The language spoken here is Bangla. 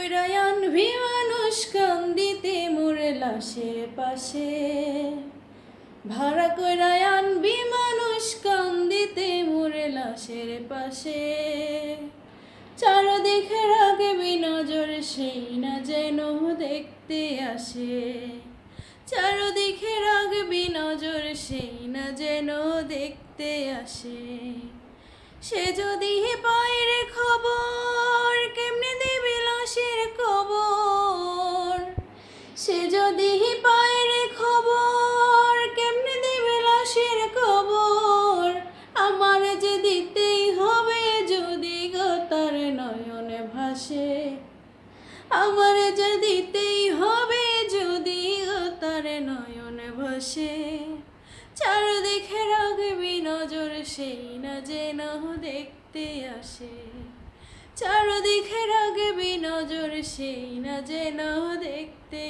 কইরা আনবি মানুষ কান্দিতে মোরে লাশের পাশে, ভাড়া কইরা আনবি মানুষ কান্দিতে মোরে লাশের পাশে। চারদিকে রাখবি নজর সেই না যেন দেখতে আসে, চারদিকে রাখবি নজর সেই না যেন দেখতে আসে। সে যদি পায় খবর কেমনে দিবি লাশের কবর, সে যদি পায় খবর কেমনে দিবি লাশের কবর। আমার যে দিতেই হবে যদি গো তার নয়নে ভাসে, আমার যে দিতেই হবে যদি গো তার নয়নে ভাসে। চারদিকে রাখবি নজর সেই না যেন দেখতে আসে, চারদিকে রাখবি নজর সেই না যেন দেখতে